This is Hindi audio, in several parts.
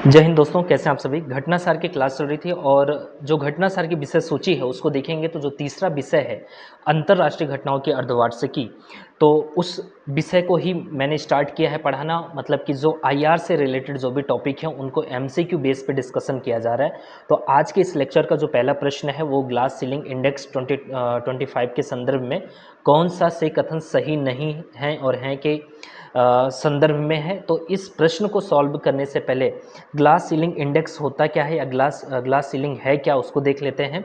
जय हिंद दोस्तों, कैसे हैं आप सभी। घटनासार की क्लास चल रही थी और जो घटनासार की विषय सूची है उसको देखेंगे तो जो तीसरा विषय है अंतर्राष्ट्रीय घटनाओं की अर्धवार्षिकी, तो उस विषय को ही मैंने स्टार्ट किया है पढ़ाना। मतलब कि जो आईआर से रिलेटेड जो भी टॉपिक है उनको एमसीक्यू बेस पे डिस्कशन किया जा रहा है। तो आज के इस लेक्चर का जो पहला प्रश्न है वो ग्लास सीलिंग इंडेक्स 2025 के संदर्भ में कौन सा से कथन सही नहीं है और हैं के संदर्भ में है। तो इस प्रश्न को सॉल्व करने से पहले ग्लास सीलिंग इंडेक्स होता क्या है या ग्लास सीलिंग है क्या, उसको देख लेते हैं।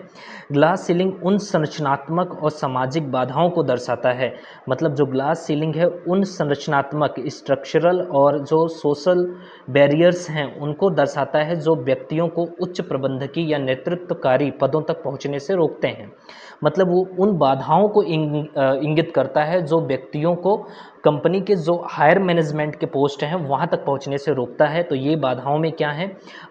ग्लास सीलिंग उन संरचनात्मक और सामाजिक बाधाओं को दर्शाता है। मतलब जो ग्लास सीलिंग है उन संरचनात्मक स्ट्रक्चरल और जो सोशल बैरियर्स हैं उनको दर्शाता है जो व्यक्तियों को उच्च प्रबंधकीय या नेतृत्वकारी पदों तक पहुंचने से रोकते हैं। मतलब वो उन बाधाओं को इंगित करता है जो व्यक्तियों को कंपनी के जो हायर मैनेजमेंट के पोस्ट हैं वहाँ तक पहुँचने से रोकता है। तो ये बाधाओं में क्या है,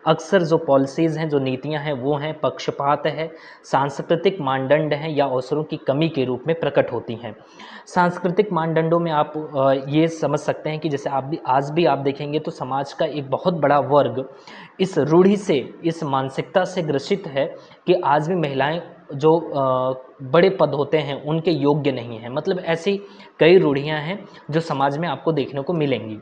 अक्सर जो पॉलिसीज़ हैं, जो नीतियाँ हैं वो हैं पक्षपात है, सांस्कृतिक मानदंड हैं या अवसरों की कमी के रूप में प्रकट होती हैं। सांस्कृतिक मानदंडों में आप ये समझ सकते हैं कि जैसे आज भी आप देखेंगे तो समाज का एक बहुत बड़ा वर्ग इस रूढ़ि से, इस मानसिकता से ग्रसित है कि आज भी महिलाएं जो बड़े पद होते हैं उनके योग्य नहीं हैं। मतलब ऐसी कई रूढ़ियां हैं जो समाज में आपको देखने को मिलेंगी।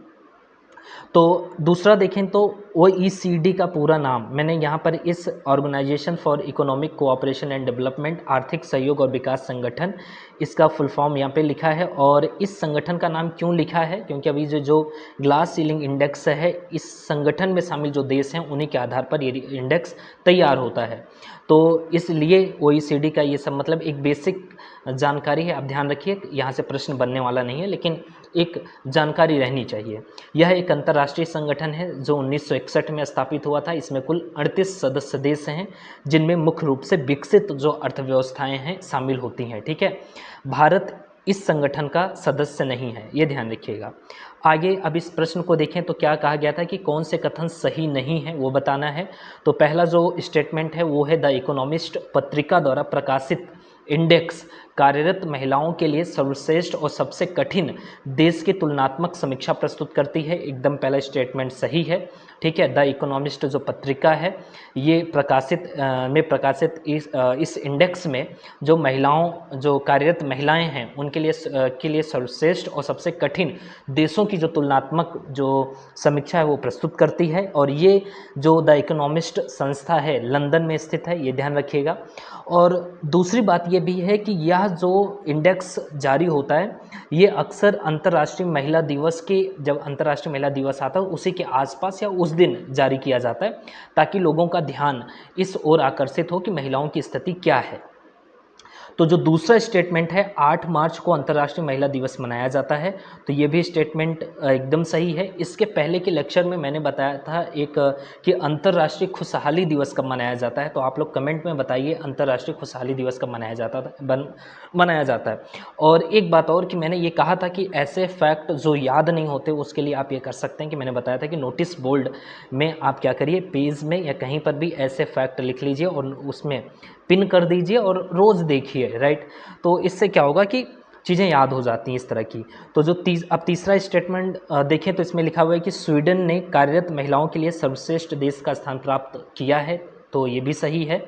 तो दूसरा देखें तो OECD का पूरा नाम मैंने यहाँ पर इस organisation for economic cooperation and development, आर्थिक सहयोग और विकास संगठन, इसका फुल फॉर्म यहाँ पे लिखा है। और इस संगठन का नाम क्यों लिखा है, क्योंकि अभी जो ग्लास सीलिंग इंडेक्स है इस संगठन में शामिल जो देश हैं उन्हीं के आधार पर ये इंडेक्स तैयार होता है। तो इसलिए OECD का ये सब मतलब एक बेसिक जानकारी है, आप ध्यान रखिए। यहाँ से प्रश्न बनने वाला नहीं है लेकिन एक जानकारी रहनी चाहिए। यह एक अंतर्राष्ट्रीय संगठन है जो 1961 में स्थापित हुआ था। इसमें कुल 38 सदस्य देश हैं जिनमें मुख्य रूप से विकसित जो अर्थव्यवस्थाएं हैं शामिल होती हैं। ठीक है, भारत इस संगठन का सदस्य नहीं है, ये ध्यान रखिएगा। आगे अब इस प्रश्न को देखें तो क्या कहा गया था कि कौन से कथन सही नहीं है वो बताना है। तो पहला जो स्टेटमेंट है वो है द इकोनॉमिस्ट पत्रिका द्वारा प्रकाशित इंडेक्स कार्यरत महिलाओं के लिए सर्वश्रेष्ठ और सबसे कठिन देश की तुलनात्मक समीक्षा प्रस्तुत करती है। एकदम पहला स्टेटमेंट सही है। ठीक है, द इकोनॉमिस्ट जो पत्रिका है ये प्रकाशित इस इंडेक्स में जो महिलाओं, जो कार्यरत महिलाएं हैं उनके लिए सर्वश्रेष्ठ और सबसे कठिन देशों की जो तुलनात्मक जो समीक्षा है वो प्रस्तुत करती है। और ये जो द इकोनॉमिस्ट संस्था है लंदन में स्थित है, ये ध्यान रखिएगा। और दूसरी बात ये भी है कि यह जो इंडेक्स जारी होता है ये अक्सर अंतर्राष्ट्रीय महिला दिवस के, जब अंतर्राष्ट्रीय महिला दिवस आता है उसी के आसपास या उस दिन जारी किया जाता है ताकि लोगों का ध्यान इस ओर आकर्षित हो कि महिलाओं की स्थिति क्या है। तो जो दूसरा स्टेटमेंट है 8 मार्च को अंतर्राष्ट्रीय महिला दिवस मनाया जाता है, तो ये भी स्टेटमेंट एकदम सही है। इसके पहले के लेक्चर में मैंने बताया था कि अंतर्राष्ट्रीय खुशहाली दिवस कब मनाया जाता है। तो आप लोग कमेंट में बताइए अंतर्राष्ट्रीय खुशहाली दिवस कब मनाया जाता है। और एक बात और कि मैंने ये कहा था कि ऐसे फैक्ट जो याद नहीं होते उसके लिए आप ये कर सकते हैं कि मैंने बताया था कि नोटिस बोर्ड में आप क्या करिए, पेज में या कहीं पर भी ऐसे फैक्ट लिख लीजिए और उसमें पिन कर दीजिए और रोज़ देखिए, राइट। तो इससे क्या होगा कि चीज़ें याद हो जाती हैं इस तरह की। तो जो अब तीसरा स्टेटमेंट देखें तो इसमें लिखा हुआ है कि स्वीडन ने कार्यरत महिलाओं के लिए सर्वश्रेष्ठ देश का स्थान प्राप्त किया है, तो ये भी सही है।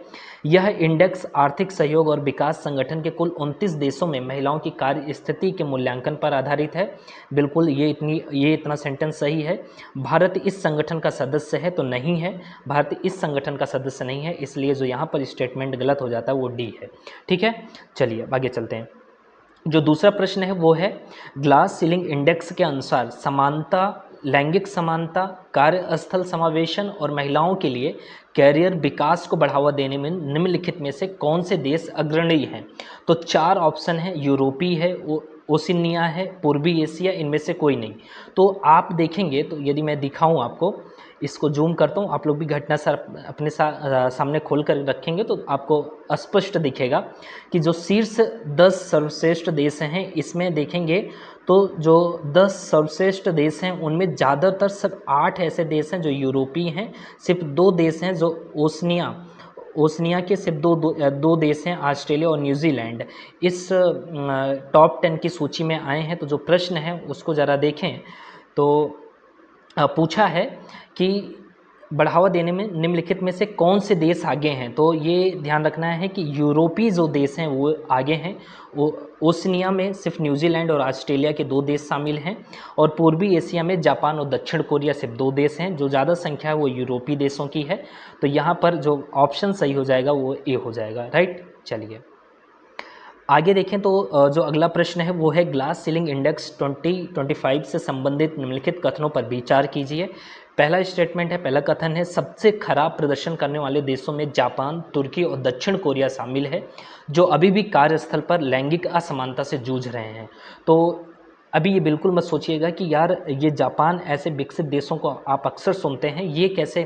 यह इंडेक्स आर्थिक सहयोग और विकास संगठन के कुल 29 देशों में महिलाओं की कार्य स्थिति के मूल्यांकन पर आधारित है। बिल्कुल ये इतना सेंटेंस सही है। भारत इस संगठन का सदस्य है, तो नहीं है, भारत इस संगठन का सदस्य नहीं है, इसलिए जो यहाँ पर स्टेटमेंट गलत हो जाता है वो डी है। ठीक है, चलिए आगे चलते हैं। जो दूसरा प्रश्न है वो है ग्लास सीलिंग इंडेक्स के अनुसार समानता, लैंगिक समानता, कार्यस्थल समावेशन और महिलाओं के लिए कैरियर विकास को बढ़ावा देने में निम्नलिखित में से कौन से देश अग्रणी हैं। तो 4 ऑप्शन है, यूरोपीय है, ओशिनिया है, पूर्वी एशिया, इनमें से कोई नहीं। तो आप देखेंगे तो यदि मैं दिखाऊं आपको, इसको जूम करता हूँ, आप लोग भी घटना अपने सामने खोल कर रखेंगे तो आपको स्पष्ट दिखेगा कि जो शीर्ष 10 सर्वश्रेष्ठ देश हैं इसमें देखेंगे तो जो 10 सर्वश्रेष्ठ देश हैं उनमें ज़्यादातर सिर्फ 8 ऐसे देश हैं जो यूरोपीय हैं, सिर्फ 2 देश हैं जो ओशनिया के सिर्फ दो देश हैं, ऑस्ट्रेलिया और न्यूजीलैंड, इस टॉप 10 की सूची में आए हैं। तो जो प्रश्न है उसको ज़रा देखें तो पूछा है कि बढ़ावा देने में निम्नलिखित में से कौन से देश आगे हैं? तो ये ध्यान रखना है कि यूरोपीय जो देश हैं वो आगे हैं। वो ओशनिया में सिर्फ न्यूजीलैंड और ऑस्ट्रेलिया के 2 देश शामिल हैं, और पूर्वी एशिया में जापान और दक्षिण कोरिया सिर्फ 2 देश हैं। जो ज़्यादा संख्या है वो यूरोपीय देशों की है। तो यहाँ पर जो ऑप्शन सही हो जाएगा वो ए हो जाएगा, राइट। चलिए आगे देखें तो जो अगला प्रश्न है वो है ग्लास सीलिंग इंडेक्स 2025 से संबंधित निम्नलिखित कथनों पर विचार कीजिए। पहला स्टेटमेंट है, पहला कथन है, सबसे खराब प्रदर्शन करने वाले देशों में जापान, तुर्की और दक्षिण कोरिया शामिल है, जो अभी भी कार्यस्थल पर लैंगिक असमानता से जूझ रहे हैं। तो अभी ये बिल्कुल मत सोचिएगा कि यार ये जापान ऐसे विकसित देशों को आप अक्सर सुनते हैं, ये कैसे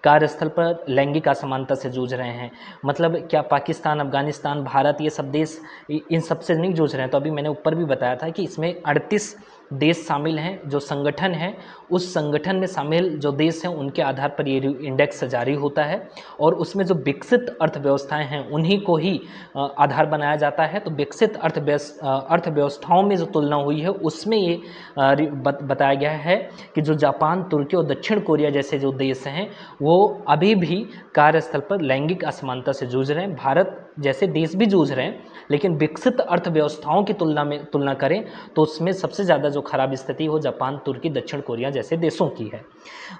कार्यस्थल पर लैंगिक असमानता से जूझ रहे हैं। मतलब क्या पाकिस्तान, अफगानिस्तान, भारत ये सब देश इन सब से नहीं जूझ रहे हैं? तो अभी मैंने ऊपर भी बताया था कि इसमें 38 देश शामिल हैं। जो संगठन है, उस संगठन में शामिल जो देश हैं उनके आधार पर ये इंडेक्स जारी होता है, और उसमें जो विकसित अर्थव्यवस्थाएं हैं उन्हीं को ही आधार बनाया जाता है। तो विकसित अर्थव्यवस्थाओं में जो तुलना हुई है उसमें ये बताया गया है कि जो जापान, तुर्की और दक्षिण कोरिया जैसे जो देश हैं वो अभी भी कार्यस्थल पर लैंगिक असमानता से जूझ रहे हैं। भारत जैसे देश भी जूझ रहे हैं, लेकिन विकसित अर्थव्यवस्थाओं की तुलना करें तो उसमें सबसे ज़्यादा जो खराब स्थिति हो जापान, तुर्की, दक्षिण कोरिया जैसे देशों की है।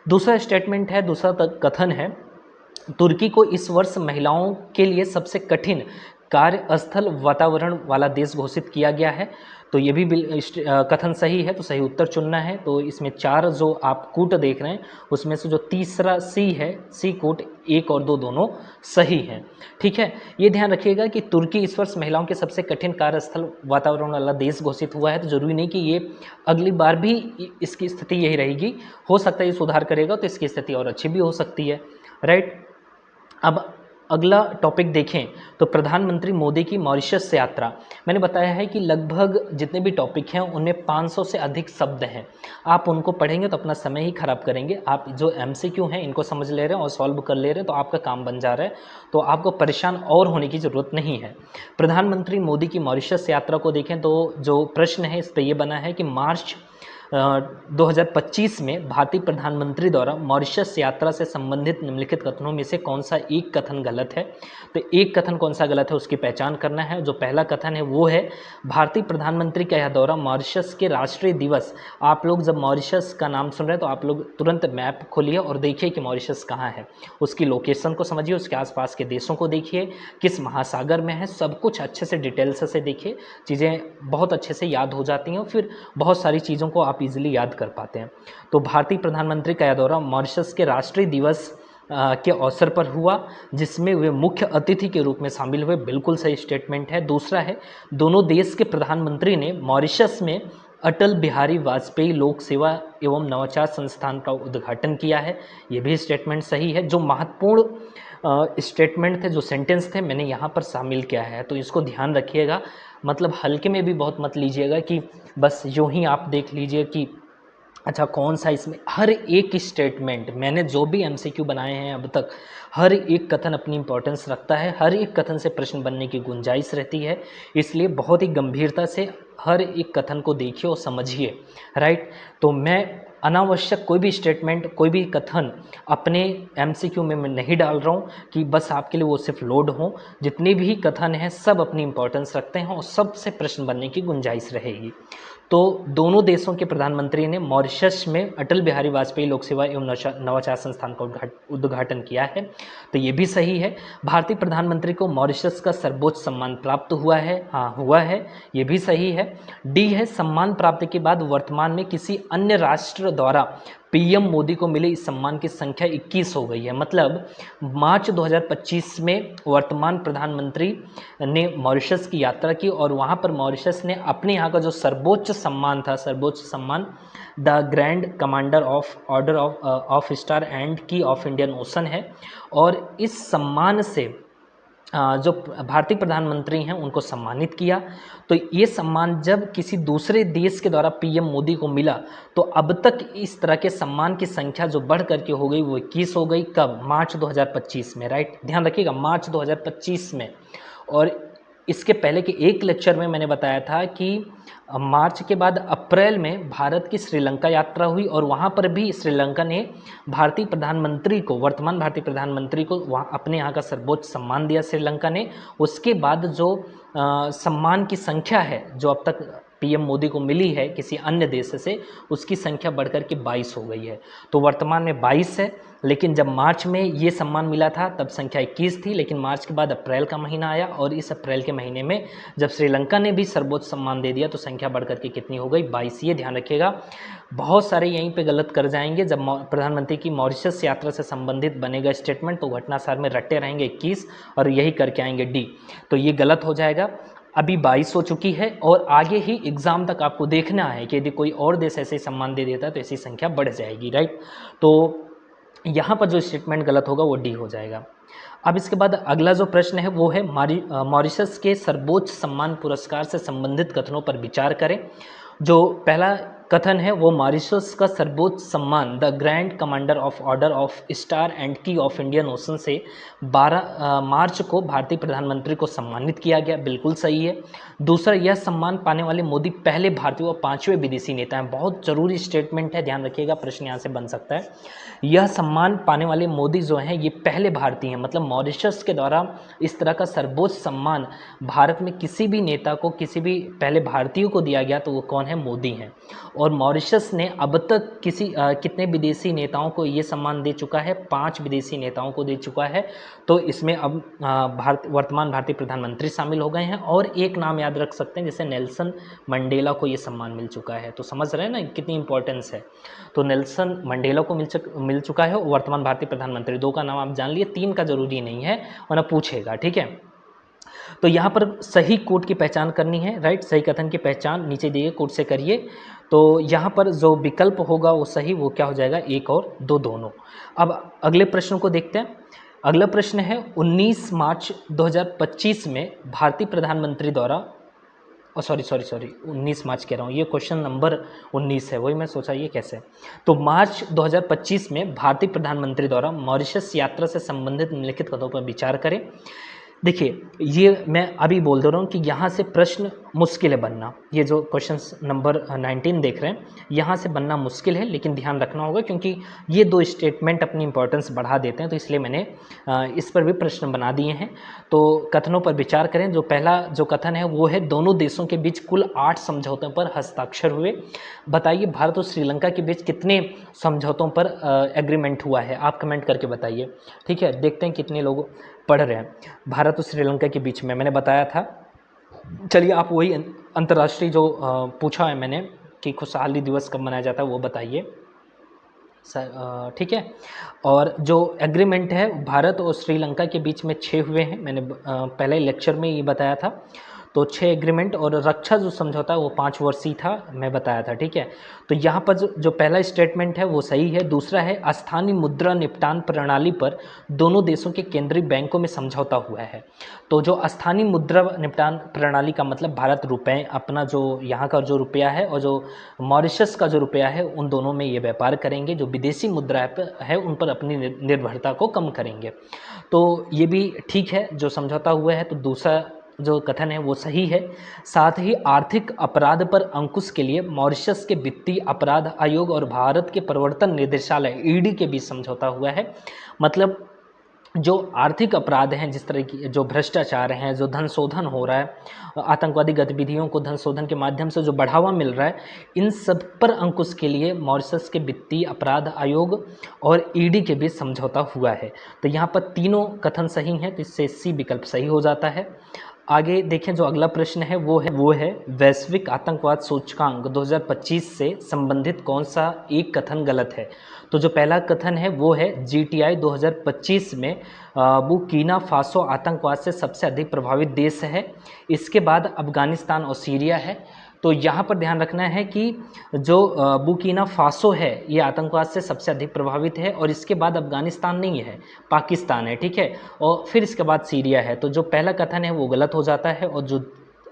दूसरा स्टेटमेंट है, दूसरा कथन है, तुर्की को इस वर्ष महिलाओं के लिए सबसे कठिन कार्यस्थल वातावरण वाला देश घोषित किया गया है। तो ये भी कथन सही है, तो सही उत्तर चुनना है। तो इसमें 4 जो आप कूट देख रहे हैं उसमें से जो तीसरा सी है, सी कूट 1 और 2 दोनों सही हैं। ठीक है, ये ध्यान रखिएगा कि तुर्की इस वर्ष महिलाओं के सबसे कठिन कार्यस्थल वातावरण वाला देश घोषित हुआ है। तो जरूरी नहीं कि ये अगली बार भी इसकी स्थिति यही रहेगी, हो सकता है ये सुधार करेगा तो इसकी स्थिति और अच्छी भी हो सकती है, राइट। अब अगला टॉपिक देखें तो प्रधानमंत्री मोदी की मॉरिशस यात्रा। मैंने बताया है कि लगभग जितने भी टॉपिक हैं उनमें 500 से अधिक शब्द हैं। आप उनको पढ़ेंगे तो अपना समय ही खराब करेंगे। आप जो एमसीक्यू हैं इनको समझ ले रहे हैं और सॉल्व कर ले रहे हैं तो आपका काम बन जा रहा है, तो आपको परेशान और होने की ज़रूरत नहीं है। प्रधानमंत्री मोदी की मॉरिशस यात्रा को देखें तो जो प्रश्न है इस पर यह बना है कि मार्च 2025 में भारतीय प्रधानमंत्री द्वारा मॉरिशस यात्रा से संबंधित निम्नलिखित कथनों में से कौन सा एक कथन गलत है। तो एक कथन कौन सा गलत है उसकी पहचान करना है। जो पहला कथन है वो है, भारतीय प्रधानमंत्री का यह दौरा मॉरिशस के राष्ट्रीय दिवस। आप लोग जब मॉरिशस का नाम सुन रहे हैं तो आप लोग तुरंत मैप खोलिए और देखिए कि मॉरिशस कहाँ है, उसकी लोकेशन को समझिए, उसके आसपास के देशों को देखिए, किस महासागर में है, सब कुछ अच्छे से डिटेल्स से देखिए, चीज़ें बहुत अच्छे से याद हो जाती हैं और फिर बहुत सारी चीज़ों को आप इजीली याद कर पाते हैं। तो भारतीय प्रधानमंत्री का यह दौरा मॉरिशस के राष्ट्रीय दिवस के अवसर पर हुआ, जिसमें वे मुख्य अतिथि के रूप में शामिल हुए। बिल्कुल सही स्टेटमेंट है। दूसरा है, दोनों देश के प्रधानमंत्री ने मॉरिशस में अटल बिहारी वाजपेयी लोक सेवा एवं नवाचार संस्थान का उद्घाटन किया है। ये भी स्टेटमेंट सही है। जो महत्वपूर्ण स्टेटमेंट थे, जो सेंटेंस थे, मैंने यहाँ पर शामिल किया है, तो इसको ध्यान रखिएगा। मतलब हल्के में भी बहुत मत लीजिएगा कि बस यूं ही आप देख लीजिए कि अच्छा कौन सा इसमें। हर एक स्टेटमेंट, मैंने जो भी एमसीक्यू बनाए हैं अब तक, हर एक कथन अपनी इंपॉर्टेंस रखता है, हर एक कथन से प्रश्न बनने की गुंजाइश रहती है। इसलिए बहुत ही गंभीरता से हर एक कथन को देखिए और समझिए, राइट। तो मैं अनावश्यक कोई भी स्टेटमेंट, कोई भी कथन अपने एमसीक्यू में मैं नहीं डाल रहा हूँ कि बस आपके लिए वो सिर्फ लोड हो। जितने भी कथन हैं सब अपनी इंपॉर्टेंस रखते हैं और सबसे प्रश्न बनने की गुंजाइश रहेगी। तो दोनों देशों के प्रधानमंत्री ने मॉरिशस में अटल बिहारी वाजपेयी लोक सेवा एवं नवाचार संस्थान का उद्घाटन किया है, तो ये भी सही है। भारतीय प्रधानमंत्री को मॉरिशस का सर्वोच्च सम्मान प्राप्त हुआ है, हाँ हुआ है, ये भी सही है। डी है, सम्मान प्राप्ति के बाद वर्तमान में किसी अन्य राष्ट्र द्वारा पीएम मोदी को मिले इस सम्मान की संख्या 21 हो गई है। मतलब मार्च 2025 में वर्तमान प्रधानमंत्री ने मॉरिशस की यात्रा की और वहाँ पर मॉरिशस ने अपने यहाँ का जो सर्वोच्च सम्मान था, सर्वोच्च सम्मान the grand commander of order of star and की ऑफ इंडियन ओशन है, और इस सम्मान से जो भारतीय प्रधानमंत्री हैं उनको सम्मानित किया। तो ये सम्मान जब किसी दूसरे देश के द्वारा पीएम मोदी को मिला तो अब तक इस तरह के सम्मान की संख्या जो बढ़ करके हो गई वो 21 हो गई। कब? मार्च 2025 में, राइट। ध्यान रखिएगा, मार्च 2025 में। और इसके पहले के एक लेक्चर में मैंने बताया था कि मार्च के बाद अप्रैल में भारत की श्रीलंका यात्रा हुई और वहाँ पर भी श्रीलंका ने भारतीय प्रधानमंत्री को, वर्तमान भारतीय प्रधानमंत्री को वहाँ अपने यहाँ का सर्वोच्च सम्मान दिया श्रीलंका ने। उसके बाद जो सम्मान की संख्या है जो अब तक पीएम मोदी को मिली है किसी अन्य देश से, उसकी संख्या बढ़कर के 22 हो गई है। तो वर्तमान में 22 है, लेकिन जब मार्च में ये सम्मान मिला था तब संख्या 21 थी, लेकिन मार्च के बाद अप्रैल का महीना आया और इस अप्रैल के महीने में जब श्रीलंका ने भी सर्वोच्च सम्मान दे दिया तो संख्या बढ़कर के कितनी हो गई, 22। ये ध्यान रखिएगा, बहुत सारे यहीं पे गलत कर जाएंगे। जब प्रधानमंत्री की मॉरिशस यात्रा से संबंधित बनेगा स्टेटमेंट तो घटनासार में रट्टे रहेंगे 21 और यही करके आएंगे डी, तो ये गलत हो जाएगा। अभी 22 हो चुकी है और आगे ही एग्ज़ाम तक आपको देखना है कि यदि कोई और देश ऐसे सम्मान दे देता है तो ऐसी संख्या बढ़ जाएगी, राइट। तो यहाँ पर जो स्टेटमेंट गलत होगा वो डी हो जाएगा। अब इसके बाद अगला जो प्रश्न है वो है मॉरिशस के सर्वोच्च सम्मान पुरस्कार से संबंधित कथनों पर विचार करें। जो पहला कथन है वो मॉरिशस का सर्वोच्च सम्मान the grand commander of order of star and की ऑफ इंडियन ओशन से 12 मार्च को भारतीय प्रधानमंत्री को सम्मानित किया गया, बिल्कुल सही है। दूसरा, यह सम्मान पाने वाले मोदी पहले भारतीय और 5वें विदेशी नेता हैं। बहुत जरूरी स्टेटमेंट है, ध्यान रखिएगा, प्रश्न यहाँ से बन सकता है। यह सम्मान पाने वाले मोदी जो हैं ये पहले भारतीय हैं, मतलब मॉरिशस के द्वारा इस तरह का सर्वोच्च सम्मान भारत में किसी भी नेता को, किसी भी पहले भारतीय को दिया गया तो वो कौन है, मोदी हैं। और मॉरिशस ने अब तक कितने विदेशी नेताओं को ये सम्मान दे चुका है, 5 विदेशी नेताओं को दे चुका है। तो इसमें अब वर्तमान भारतीय प्रधानमंत्री शामिल हो गए हैं और एक नाम याद रख सकते हैं जैसे नेल्सन मंडेला को ये सम्मान मिल चुका है। तो समझ रहे हैं ना कितनी इंपॉर्टेंस है। तो नेल्सन मंडेला को मिल चुका है वर्तमान भारतीय प्रधानमंत्री। 2 का नाम आप जान लिए, 3 का जरूरी नहीं है वरना पूछेगा, ठीक है। तो यहाँ पर सही कोट की पहचान करनी है, राइट। सही कथन की पहचान नीचे दिए कोट से करिए। तो यहाँ पर जो विकल्प होगा वो सही, वो क्या हो जाएगा, 1 और 2 दोनों। अब अगले प्रश्न को देखते हैं। अगला प्रश्न है 19 मार्च 2025 में भारतीय प्रधानमंत्री द्वारा, सॉरी 19 मार्च कह रहा हूँ, ये क्वेश्चन नंबर 19 है, वही मैं सोचा ये कैसे। तो मार्च 2025 में भारतीय प्रधानमंत्री द्वारा मॉरिशस यात्रा से संबंधित निम्नलिखित कथनों पर विचार करें। देखिए, ये मैं अभी बोल दे रहा हूँ कि यहाँ से प्रश्न मुश्किल है बनना। ये जो क्वेश्चन नंबर 19 देख रहे हैं यहाँ से बनना मुश्किल है, लेकिन ध्यान रखना होगा क्योंकि ये 2 स्टेटमेंट अपनी इंपॉर्टेंस बढ़ा देते हैं, तो इसलिए मैंने इस पर भी प्रश्न बना दिए हैं। तो कथनों पर विचार करें। जो पहला जो कथन है वो है दोनों देशों के बीच कुल 8 समझौतों पर हस्ताक्षर हुए। बताइए भारत और श्रीलंका के बीच कितने समझौतों पर एग्रीमेंट हुआ है, आप कमेंट करके बताइए, ठीक है। देखते हैं कितने लोग पढ़ रहे हैं। भारत और श्रीलंका के बीच में मैंने बताया था। चलिए आप वही अंतर्राष्ट्रीय जो पूछा है मैंने कि खुशहाली दिवस कब मनाया जाता है वो बताइए, ठीक है। और जो एग्रीमेंट है भारत और श्रीलंका के बीच में 6 हुए हैं, मैंने पहले लेक्चर में ये बताया था। तो 6 एग्रीमेंट, और रक्षा जो समझौता है वो 5 वर्षीय था, मैं बताया था, ठीक है। तो यहाँ पर जो पहला स्टेटमेंट है वो सही है। दूसरा है स्थानीय मुद्रा निपटान प्रणाली पर दोनों देशों के केंद्रीय बैंकों में समझौता हुआ है। तो जो स्थानीय मुद्रा निपटान प्रणाली का मतलब भारत रुपए, अपना जो यहाँ का जो रुपया है और जो मॉरिशस का जो रुपया है, उन दोनों में ये व्यापार करेंगे। जो विदेशी मुद्रा है उन पर अपनी निर्भरता को कम करेंगे। तो ये भी ठीक है जो समझौता हुआ है। तो दूसरा जो कथन है वो सही है। साथ ही आर्थिक अपराध पर अंकुश के लिए मॉरिशस के वित्तीय अपराध आयोग और भारत के प्रवर्तन निदेशालय ईडी के बीच समझौता हुआ है। मतलब जो आर्थिक अपराध हैं, जिस तरह की जो भ्रष्टाचार हैं, जो धन शोधन हो रहा है, आतंकवादी गतिविधियों को धन शोधन के माध्यम से जो बढ़ावा मिल रहा है, इन सब पर अंकुश के लिए मॉरिशस के वित्तीय अपराध आयोग और ईडी के बीच समझौता हुआ है। तो यहाँ पर तीनों कथन सही हैं, तो इससे सी विकल्प सही हो जाता है। आगे देखें, जो अगला प्रश्न है वो है वैश्विक आतंकवाद सूचकांक 2025 से संबंधित कौन सा एक कथन गलत है। तो जो पहला कथन है वो है GTI 2025 में बुर्किना फासो आतंकवाद से सबसे अधिक प्रभावित देश है। इसके बाद अफगानिस्तान और सीरिया है। तो यहाँ पर ध्यान रखना है कि जो बुर्किना फासो है ये आतंकवाद से सबसे अधिक प्रभावित है, और इसके बाद अफगानिस्तान नहीं है, पाकिस्तान है, ठीक है। और फिर इसके बाद सीरिया है। तो जो पहला कथन है वो गलत हो जाता है,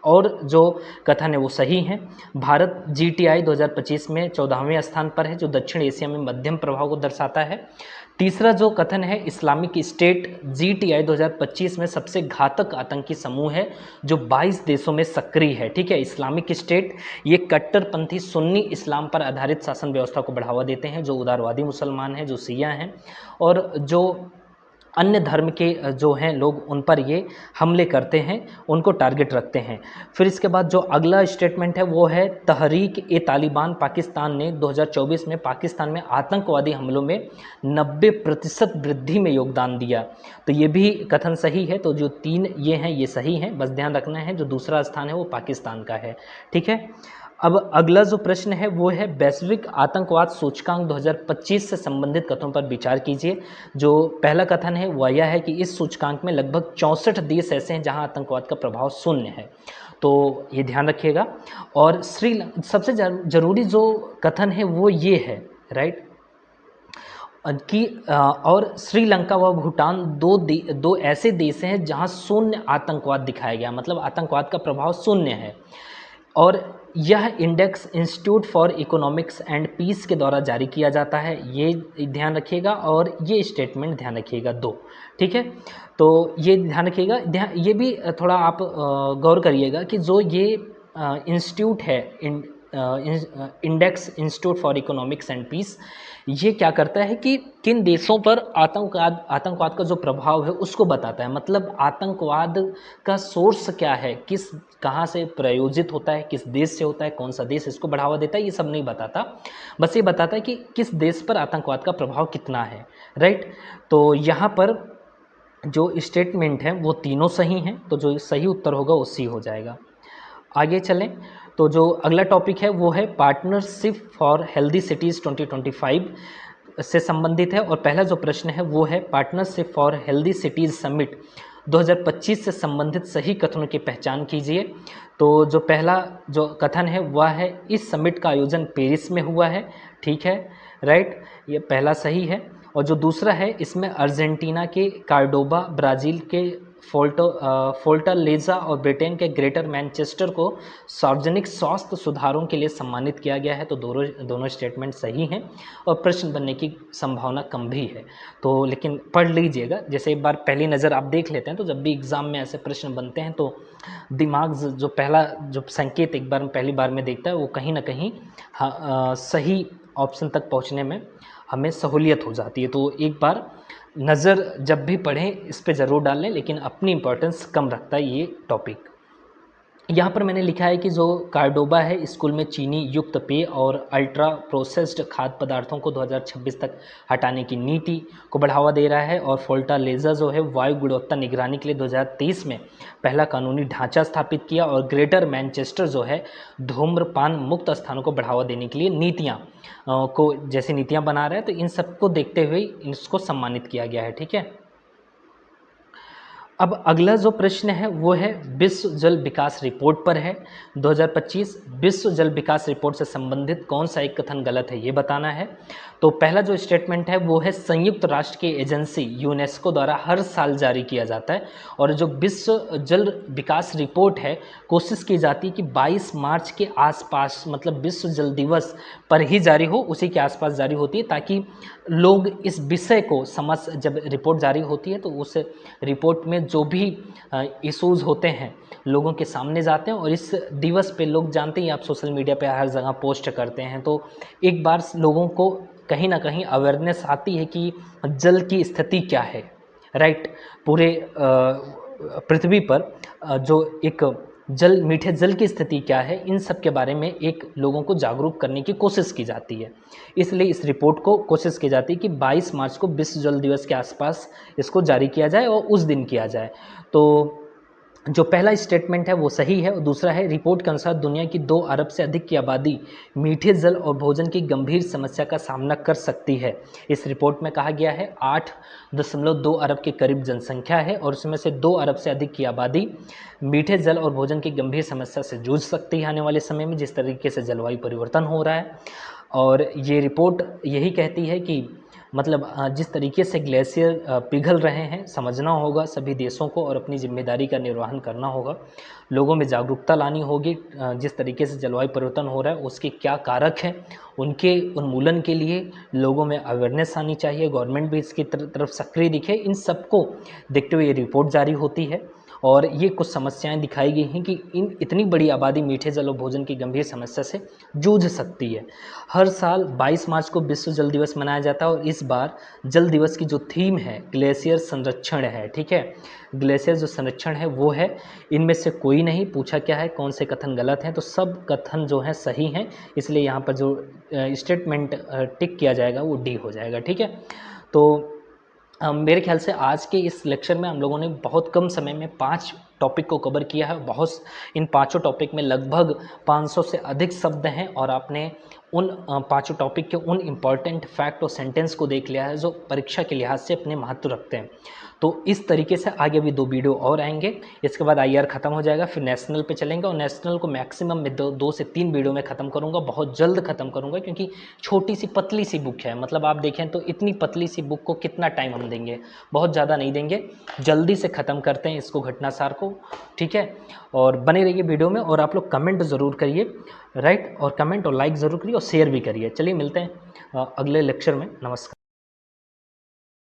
और जो कथन है वो सही है। भारत GTI 2025 में 14वें स्थान पर है, जो दक्षिण एशिया में मध्यम प्रभाव को दर्शाता है। तीसरा जो कथन है, इस्लामिक स्टेट GTI 2025 में सबसे घातक आतंकी समूह है जो 22 देशों में सक्रिय है। ठीक है, इस्लामिक स्टेट ये कट्टरपंथी सुन्नी इस्लाम पर आधारित शासन व्यवस्था को बढ़ावा देते हैं, जो उदारवादी मुसलमान हैं, जो शिया हैं और जो अन्य धर्म के जो हैं लोग, उन पर ये हमले करते हैं, उनको टारगेट रखते हैं। फिर इसके बाद जो अगला स्टेटमेंट है वो है, तहरीक-ए-तालिबान पाकिस्तान ने 2024 में पाकिस्तान में आतंकवादी हमलों में 90% वृद्धि में योगदान दिया। तो ये भी कथन सही है। तो जो 3 ये हैं ये सही हैं, बस ध्यान रखना है। जो दूसरा स्थान है वो पाकिस्तान का है। ठीक है, अब अगला जो प्रश्न है वो है, वैश्विक आतंकवाद सूचकांक 2025 से संबंधित कथनों पर विचार कीजिए। जो पहला कथन है वह यह है कि इस सूचकांक में लगभग 64 देश ऐसे हैं जहां आतंकवाद का प्रभाव शून्य है। तो ये ध्यान रखिएगा। और सबसे जरूरी जो कथन है वो ये है, राइट, कि और श्रीलंका व भूटान दो ऐसे देश हैं जहां शून्य आतंकवाद दिखाया गया, मतलब आतंकवाद का प्रभाव शून्य है। और यह index institute for economics and peace के द्वारा जारी किया जाता है, ये ध्यान रखिएगा। और ये स्टेटमेंट ध्यान रखिएगा 2। ठीक है, तो ये ध्यान रखिएगा। ये भी थोड़ा आप गौर करिएगा कि जो ये इंस्टीट्यूट है, index institute for economics and peace, ये क्या करता है कि किन देशों पर आतंकवाद का जो प्रभाव है उसको बताता है। मतलब आतंकवाद का सोर्स क्या है, कहाँ से प्रायोजित होता है, किस देश से होता है, कौन सा देश इसको बढ़ावा देता है, ये सब नहीं बताता। बस ये बताता है कि किस देश पर आतंकवाद का प्रभाव कितना है, राइट। तो यहाँ पर जो स्टेटमेंट है वो तीनों सही हैं, तो जो सही उत्तर होगा वो सी हो जाएगा। आगे चलें तो जो अगला टॉपिक है वो है पार्टनरशिप फॉर हेल्दी सिटीज़ 2025 से संबंधित है। और पहला जो प्रश्न है वो है, partnership for healthy cities summit 2025 से संबंधित सही कथनों की पहचान कीजिए। तो जो पहला जो कथन है वह है, इस समिट का आयोजन पेरिस में हुआ है। ठीक है, राइट, ये पहला सही है। और जो दूसरा है, इसमें अर्जेंटीना के कार्डोबा, ब्राज़ील के फोर्टालेज़ा और ब्रिटेन के ग्रेटर मैनचेस्टर को सार्वजनिक स्वास्थ्य सुधारों के लिए सम्मानित किया गया है। तो दोनों स्टेटमेंट सही हैं और प्रश्न बनने की संभावना कम भी है। तो लेकिन पढ़ लीजिएगा, जैसे एक बार पहली नज़र आप देख लेते हैं तो जब भी एग्ज़ाम में ऐसे प्रश्न बनते हैं तो दिमाग जो पहला जो संकेत एक बार पहली बार में देखता है वो कहीं ना कहीं सही ऑप्शन तक पहुँचने में हमें सहूलियत हो जाती है। तो एक बार नज़र जब भी पढ़ें इस पे ज़रूर डालें, लेकिन अपनी इम्पोर्टेंस कम रखता है ये टॉपिक। यहाँ पर मैंने लिखा है कि जो कार्डोबा है स्कूल में चीनी युक्त पेय और अल्ट्रा प्रोसेस्ड खाद्य पदार्थों को 2026 तक हटाने की नीति को बढ़ावा दे रहा है। और फोर्टालेज़ा जो है वायु गुणवत्ता निगरानी के लिए 2023 में पहला कानूनी ढांचा स्थापित किया। और ग्रेटर मैनचेस्टर जो है धूम्रपान मुक्त स्थानों को बढ़ावा देने के लिए नीतियाँ बना रहा है। तो इन सबको देखते हुए इसको सम्मानित किया गया है। ठीक है, अब अगला जो प्रश्न है वो है, विश्व जल विकास रिपोर्ट पर है 2025। विश्व जल विकास रिपोर्ट से संबंधित कौन सा एक कथन गलत है ये बताना है। तो पहला जो स्टेटमेंट है वो है, संयुक्त राष्ट्र की एजेंसी यूनेस्को द्वारा हर साल जारी किया जाता है। और जो विश्व जल विकास रिपोर्ट है, कोशिश की जाती है कि 22 मार्च के आसपास, मतलब विश्व जल दिवस पर ही जारी हो, उसी के आसपास जारी होती है, ताकि लोग इस विषय को समझ, जब रिपोर्ट जारी होती है तो उस रिपोर्ट में जो भी इश्यूज़ होते हैं लोगों के सामने जाते हैं। और इस दिवस पे लोग जानते ही, आप सोशल मीडिया पे हर जगह पोस्ट करते हैं, तो एक बार लोगों को कहीं ना कहीं अवेयरनेस आती है कि जल की स्थिति क्या है, राइट। पूरे पृथ्वी पर जो एक मीठे जल की स्थिति क्या है, इन सब के बारे में एक लोगों को जागरूक करने की कोशिश की जाती है। इसलिए इस रिपोर्ट को कोशिश की जाती है कि 22 मार्च को विश्व जल दिवस के आसपास इसको जारी किया जाए और उस दिन किया जाए। तो जो पहला स्टेटमेंट है वो सही है। और दूसरा है, रिपोर्ट के अनुसार दुनिया की 2 अरब से अधिक की आबादी मीठे जल और भोजन की गंभीर समस्या का सामना कर सकती है। इस रिपोर्ट में कहा गया है 8.2 अरब के करीब जनसंख्या है और उसमें से 2 अरब से अधिक की आबादी मीठे जल और भोजन की गंभीर समस्या से जूझ सकती है आने वाले समय में, जिस तरीके से जलवायु परिवर्तन हो रहा है। और ये रिपोर्ट यही कहती है कि मतलब जिस तरीके से ग्लेशियर पिघल रहे हैं, समझना होगा सभी देशों को और अपनी जिम्मेदारी का निर्वहन करना होगा। लोगों में जागरूकता लानी होगी। जिस तरीके से जलवायु परिवर्तन हो रहा है उसके क्या कारक हैं, उनके उन्मूलन के लिए लोगों में अवेयरनेस आनी चाहिए। गवर्नमेंट भी इसकी तरफ सक्रिय दिखे। इन सबको देखते हुए ये रिपोर्ट जारी होती है और ये कुछ समस्याएं दिखाई गई हैं कि इतनी बड़ी आबादी मीठे जल और भोजन की गंभीर समस्या से जूझ सकती है। हर साल 22 मार्च को विश्व जल दिवस मनाया जाता है और इस बार जल दिवस की जो थीम है ग्लेशियर संरक्षण है। ठीक है, ग्लेशियर जो संरक्षण है वो है। इनमें से कोई नहीं पूछा क्या है, कौन से कथन गलत हैं, तो सब कथन जो हैं सही हैं, इसलिए यहाँ पर जो स्टेटमेंट टिक किया जाएगा वो डी हो जाएगा। ठीक है, तो मेरे ख्याल से आज के इस लेक्चर में हम लोगों ने बहुत कम समय में 5 टॉपिक को कवर किया है। बहुत इन पांचों टॉपिक में लगभग 500 से अधिक शब्द हैं और आपने उन पांचों टॉपिक के उन इम्पॉर्टेंट फैक्ट और सेंटेंस को देख लिया है जो परीक्षा के लिहाज से अपने महत्व रखते हैं। तो इस तरीके से आगे भी 2 वीडियो और आएंगे। इसके बाद आईआर ख़त्म हो जाएगा, फिर नेशनल पे चलेंगे और नेशनल को मैक्सिमम में 2 से 3 वीडियो में ख़त्म करूँगा। बहुत जल्द ख़त्म करूँगा क्योंकि छोटी सी पतली सी बुक है। मतलब आप देखें तो इतनी पतली सी बुक को कितना टाइम हम देंगे, बहुत ज़्यादा नहीं देंगे। जल्दी से ख़त्म करते हैं इसको, घटनासार को। ठीक है, और बने रहिए वीडियो में और आप लोग कमेंट ज़रूर करिए, राइट, और कमेंट और लाइक ज़रूर करिए और शेयर भी करिए। चलिए मिलते हैं अगले लेक्चर में। नमस्कार।